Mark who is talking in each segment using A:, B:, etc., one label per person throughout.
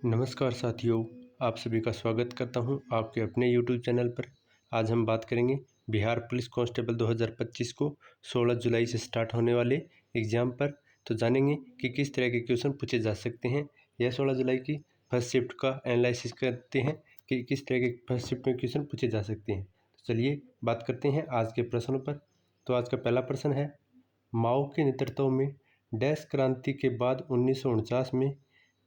A: नमस्कार साथियों, आप सभी का स्वागत करता हूं आपके अपने YouTube चैनल पर। आज हम बात करेंगे बिहार पुलिस कांस्टेबल 2025 को 16 जुलाई से स्टार्ट होने वाले एग्ज़ाम पर। तो जानेंगे कि किस तरह के क्वेश्चन पूछे जा सकते हैं। यह 16 जुलाई की फर्स्ट शिफ्ट का एनालिसिस करते हैं कि किस तरह के फर्स्ट शिफ्ट में क्वेश्चन पूछे जा सकते हैं। तो चलिए बात करते हैं आज के प्रश्नों पर। तो आज का पहला प्रश्न है, माओ के नेतृत्व में डैश क्रांति के बाद 1949 में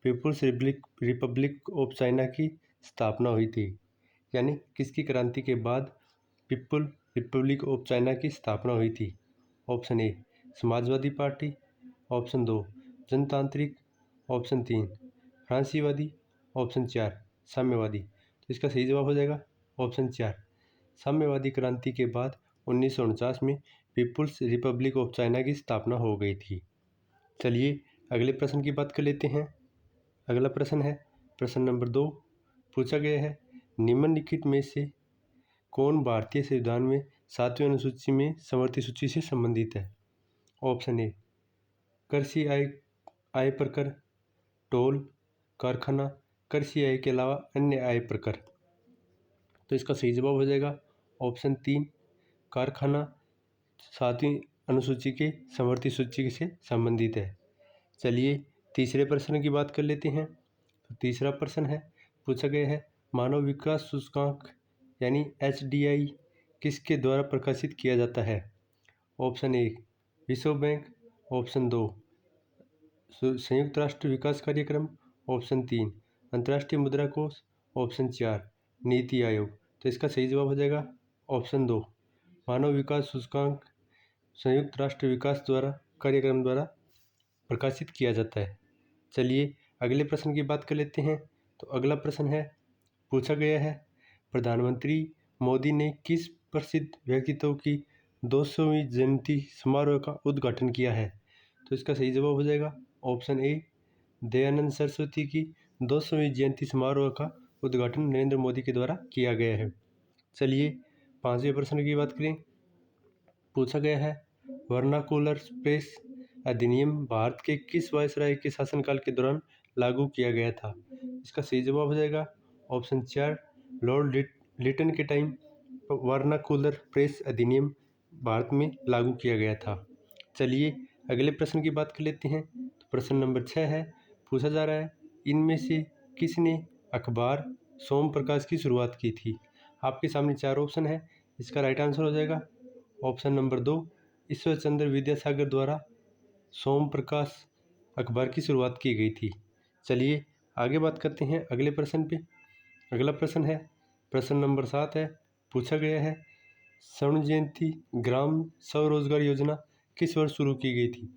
A: पीपुल्स रिपब्लिक ऑफ चाइना की स्थापना हुई थी। यानी किसकी क्रांति के बाद पीपुल रिपब्लिक ऑफ चाइना की स्थापना हुई थी। Option A Samajwadi party, option 2 जनतांत्रिक, ऑप्शन 3 फ्रांसीवादी, ऑप्शन 4 साम्यवादी। तो इसका सही जवाब हो जाएगा ऑप्शन 4 साम्यवादी। क्रांति के बाद 1949 में पीपुल्स रिपब्लिक ऑफ चाइना की स्थापना हो गई थी। चलिए अगले प्रश्न की बात कर लेते हैं। अगला प्रश्न है प्रश्न नंबर 2। पूछा गया है, निम्नलिखित में से कौन भारतीय संविधान में 7वीं अनुसूची में समवर्ती सूची से संबंधित है। ऑप्शन ए कृषि आय पर कर, टोल, कारखाना, कृषि आय के अलावा अन्य आय पर कर। तो इसका सही जवाब हो जाएगा ऑप्शन 3 कारखाना 7वीं अनुसूची के समवर्ती सूची से संबंधित है। चलिए तीसरे प्रश्न की बात कर लेते हैं। तो तीसरा प्रश्न है, पूछा गया है, मानव विकास सूचकांक यानी HDI किसके द्वारा प्रकाशित किया जाता है। ऑप्शन ए विश्व बैंक, ऑप्शन 2 संयुक्त राष्ट्र विकास कार्यक्रम, ऑप्शन 3 अंतर्राष्ट्रीय मुद्रा कोष, ऑप्शन 4 नीति आयोग। तो इसका सही जवाब हो जाएगा ऑप्शन 2 मानव विकास सूचकांक संयुक्त राष्ट्र विकास कार्यक्रम द्वारा प्रकाशित किया जाता है। चलिए अगले प्रश्न की बात कर लेते हैं। तो अगला प्रश्न है, पूछा गया है, प्रधानमंत्री मोदी ने किस प्रसिद्ध व्यक्तित्व की 200वीं जयंती समारोह का उद्घाटन किया है। तो इसका सही जवाब हो जाएगा ऑप्शन ए दयानंद सरस्वती की 200वीं जयंती समारोह का उद्घाटन नरेंद्र मोदी के द्वारा किया गया है। चलिए पांचवें प्रश्न की बात करें। पूछा गया है, वर्नाकुलर प्रेस अधिनियम भारत के किस वायसराय के शासनकाल के दौरान लागू किया गया था। इसका सही जवाब हो जाएगा ऑप्शन 4 लॉर्ड लिटन के टाइम वर्नाकुलर प्रेस अधिनियम भारत में लागू किया गया था। चलिए अगले प्रश्न की बात कर लेते हैं। तो प्रश्न नंबर 6 है, पूछा जा रहा है, इनमें से किसने अखबार सोम प्रकाश की शुरुआत की थी। आपके सामने 4 ऑप्शन है, इसका राइट आंसर हो जाएगा ऑप्शन नंबर 2 ईश्वर चंद्र विद्यासागर द्वारा सोम प्रकाश अखबार की शुरुआत की गई थी। चलिए आगे बात करते हैं अगले प्रश्न पे। अगला प्रश्न है प्रश्न नंबर 7 है, पूछा गया है, स्वर्ण जयंती ग्राम स्वरोजगार योजना किस वर्ष शुरू की गई थी।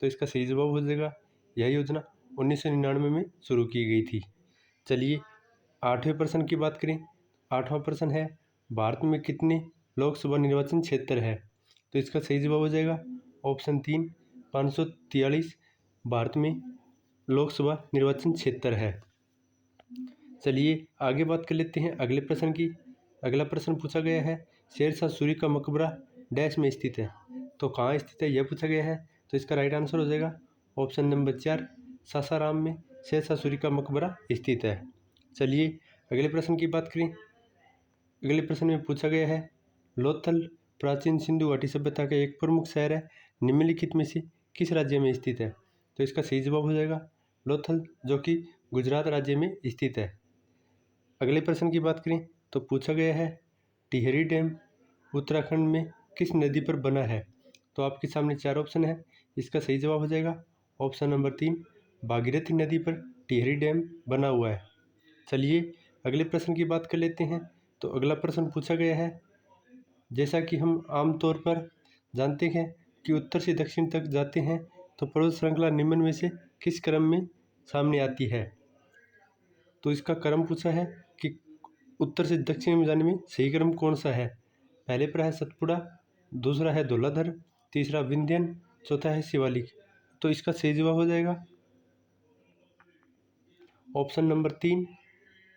A: तो इसका सही जवाब हो जाएगा, यह योजना 1999 में शुरू की गई थी। चलिए 8वें प्रश्न की बात करें। 8वां प्रश्न है, भारत में कितने लोकसभा निर्वाचन क्षेत्र है। तो इसका सही जवाब हो जाएगा ऑप्शन 3 543 भारत में लोकसभा निर्वाचन क्षेत्र है। चलिए आगे बात कर लेते हैं अगले प्रश्न की। अगला प्रश्न पूछा गया है, शेरशाह सूरी का मकबरा डैश में स्थित है। तो कहाँ स्थित है यह पूछा गया है। तो इसका राइट आंसर हो जाएगा ऑप्शन नंबर 4 सासाराम में शेरशाह सूरी का मकबरा स्थित है। चलिए अगले प्रश्न की बात करें। अगले प्रश्न में पूछा गया है, लोथल प्राचीन सिंधु घाटी सभ्यता का एक प्रमुख शहर है, निम्नलिखित में से किस राज्य में स्थित है। तो इसका सही जवाब हो जाएगा लोथल, जो कि गुजरात राज्य में स्थित है। अगले प्रश्न की बात करें तो पूछा गया है, टिहरी डैम उत्तराखंड में किस नदी पर बना है। तो आपके सामने 4 ऑप्शन है, इसका सही जवाब हो जाएगा ऑप्शन नंबर 3 भागीरथी नदी पर टिहरी डैम बना हुआ है। चलिए अगले प्रश्न की बात कर लेते हैं। तो अगला प्रश्न पूछा गया है, जैसा कि हम आमतौर पर जानते हैं कि उत्तर से दक्षिण तक जाते हैं तो पर्वत श्रृंखला निम्न में से किस क्रम में सामने आती है। तो इसका क्रम पूछा है कि उत्तर से दक्षिण में जाने में सही क्रम कौन सा है। पहले पर है सतपुड़ा, दूसरा है धौलाधर, तीसरा विंध्यन, चौथा है शिवालिक। तो इसका सही जवाब हो जाएगा ऑप्शन नंबर 3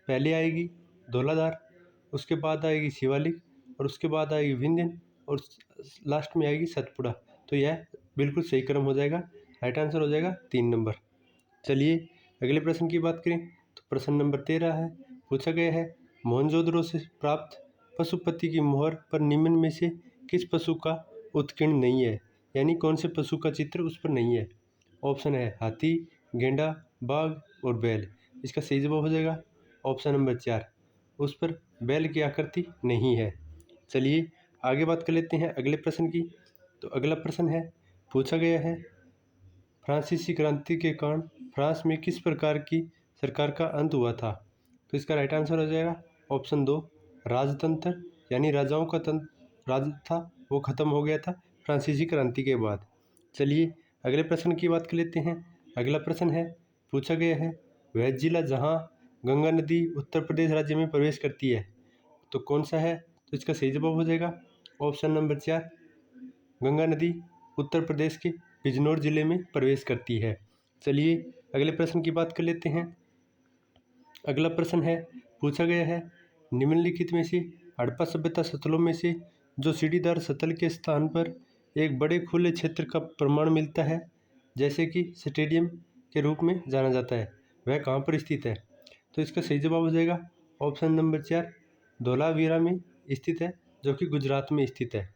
A: पहले आएगी धौलाधार, उसके बाद आएगी शिवालिक और उसके बाद आएगी विंध्यन और लास्ट में आएगी सतपुड़ा। तो यह बिल्कुल सही क्रम हो जाएगा, राइट आंसर हो जाएगा 3 नंबर। चलिए अगले प्रश्न की बात करें। तो प्रश्न नंबर 13 है, पूछा गया है मोहनजोदड़ो से प्राप्त पशुपति की मोहर पर निम्न में से किस पशु का उत्कीर्ण नहीं है, यानी कौन से पशु का चित्र उस पर नहीं है। ऑप्शन है हाथी, गेंडा, बाघ और बैल। इसका सही जवाब हो जाएगा ऑप्शन नंबर 4, उस पर बैल की आकृति नहीं है। चलिए आगे बात कर लेते हैं अगले प्रश्न की। तो अगला प्रश्न है, पूछा गया है फ्रांसीसी क्रांति के कारण फ्रांस में किस प्रकार की सरकार का अंत हुआ था। तो इसका राइट आंसर हो जाएगा ऑप्शन 2, राजतंत्र, यानी राजाओं का राज था वो खत्म हो गया था फ्रांसीसी क्रांति के बाद। चलिए अगले प्रश्न की बात कर लेते हैं। अगला प्रश्न है, पूछा गया है वह जिला जहाँ गंगा नदी उत्तर प्रदेश राज्य में प्रवेश करती है तो कौन सा है। तो इसका सही जवाब हो जाएगा ऑप्शन नंबर 4, गंगा नदी उत्तर प्रदेश के बिजनौर जिले में प्रवेश करती है। चलिए अगले प्रश्न की बात कर लेते हैं। अगला प्रश्न है, पूछा गया है निम्नलिखित में से हड़प्पा सभ्यता स्थलों में से जो सीढ़ीदार सतल के स्थान पर एक बड़े खुले क्षेत्र का प्रमाण मिलता है, जैसे कि स्टेडियम के रूप में जाना जाता है, वह कहाँ पर स्थित है। तो इसका सही जवाब हो जाएगा ऑप्शन नंबर 4, धोलावीरा में स्थित है, जो कि गुजरात में स्थित है।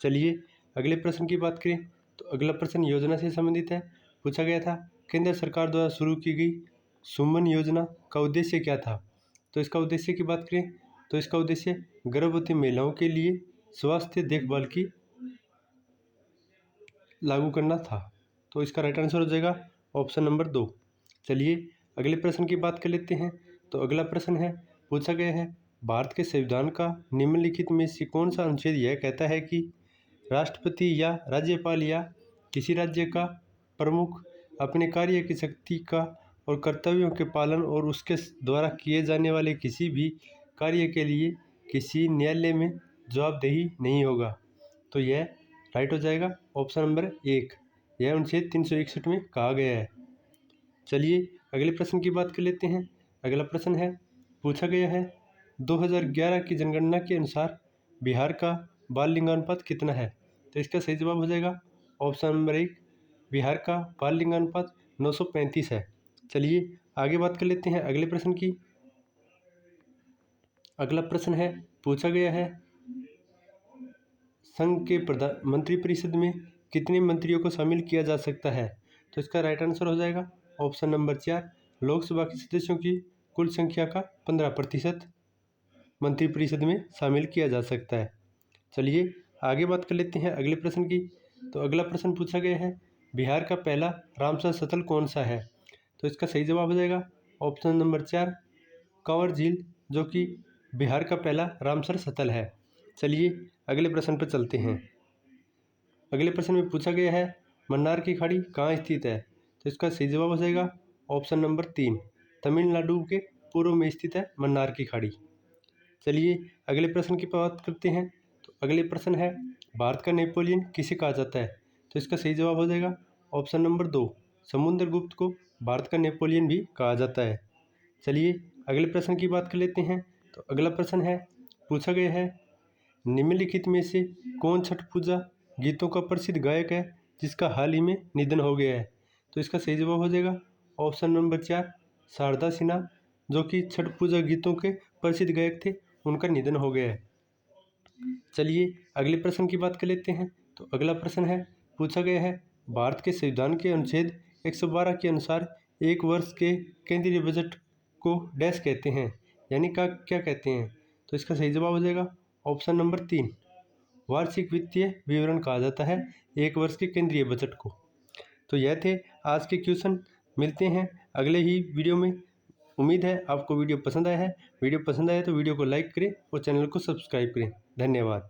A: चलिए अगले प्रश्न की बात करें तो अगला प्रश्न योजना से संबंधित है। पूछा गया था केंद्र सरकार द्वारा शुरू की गई सुमन योजना का उद्देश्य क्या था। तो इसका उद्देश्य की बात करें तो इसका उद्देश्य गर्भवती महिलाओं के लिए स्वास्थ्य देखभाल की लागू करना था। तो इसका राइट आंसर हो जाएगा ऑप्शन नंबर 2। चलिए अगले प्रश्न की बात कर लेते हैं। तो अगला प्रश्न है, पूछा गया है भारत के संविधान का निम्नलिखित में से कौन सा अनुच्छेद यह कहता है कि राष्ट्रपति या राज्यपाल या किसी राज्य का प्रमुख अपने कार्य की शक्ति का और कर्तव्यों के पालन और उसके द्वारा किए जाने वाले किसी भी कार्य के लिए किसी न्यायालय में जवाबदेही नहीं होगा। तो यह राइट हो जाएगा ऑप्शन नंबर 1, यह अनुच्छेद 361 में कहा गया है। चलिए अगले प्रश्न की बात कर लेते हैं। अगला प्रश्न है, पूछा गया है 2011 की जनगणना के अनुसार बिहार का बाल लिंगानुपात कितना है। तो इसका सही जवाब हो जाएगा ऑप्शन नंबर 1, बिहार का बाल लिंगानुपात 935 है। चलिए आगे बात कर लेते हैं अगले प्रश्न की। अगला प्रश्न है, पूछा गया है संघ के मंत्रिपरिषद में कितने मंत्रियों को शामिल किया जा सकता है। तो इसका राइट आंसर हो जाएगा ऑप्शन नंबर 4, लोकसभा के सदस्यों की कुल संख्या का 15% मंत्रिपरिषद में शामिल किया जा सकता है। चलिए आगे बात कर लेते हैं अगले प्रश्न की। तो अगला प्रश्न पूछा गया है बिहार का पहला रामसर स्थल कौन सा है। तो इसका सही जवाब हो जाएगा ऑप्शन नंबर 4, कंवर झील, जो कि बिहार का पहला रामसर स्थल है। चलिए अगले प्रश्न पर चलते हैं। अगले प्रश्न में पूछा गया है मन्नार की खाड़ी कहाँ स्थित है। तो इसका सही जवाब हो जाएगा ऑप्शन नंबर 3, तमिलनाडु के पूर्व में स्थित है मन्नार की खाड़ी। चलिए अगले प्रश्न की बात करते हैं। तो अगले प्रश्न है भारत का नेपोलियन किसे कहा जाता है। तो इसका सही जवाब हो जाएगा ऑप्शन नंबर 2, समुद्रगुप्त को भारत का नेपोलियन भी कहा जाता है। चलिए अगले प्रश्न की बात कर लेते हैं। तो अगला प्रश्न है, पूछा गया है निम्नलिखित में से कौन छठ पूजा गीतों का प्रसिद्ध गायक है जिसका हाल ही में निधन हो गया है। तो इसका सही जवाब हो जाएगा ऑप्शन नंबर 4, शारदा सिन्हा, जो कि छठ पूजा गीतों के प्रसिद्ध गायक थे, उनका निधन हो गया है। चलिए अगले प्रश्न की बात कर लेते हैं। तो अगला प्रश्न है, पूछा गया है भारत के संविधान के अनुच्छेद 112 के अनुसार एक वर्ष के केंद्रीय बजट को डैश कहते हैं, यानी क्या कहते हैं। तो इसका सही जवाब हो जाएगा ऑप्शन नंबर 3, वार्षिक वित्तीय विवरण कहा जाता है एक वर्ष के केंद्रीय बजट को। तो यह थे आज के क्वेश्चन। मिलते हैं अगले ही वीडियो में। उम्मीद है आपको वीडियो पसंद आया है। वीडियो पसंद आया तो वीडियो को लाइक करें और चैनल को सब्सक्राइब करें। धन्यवाद।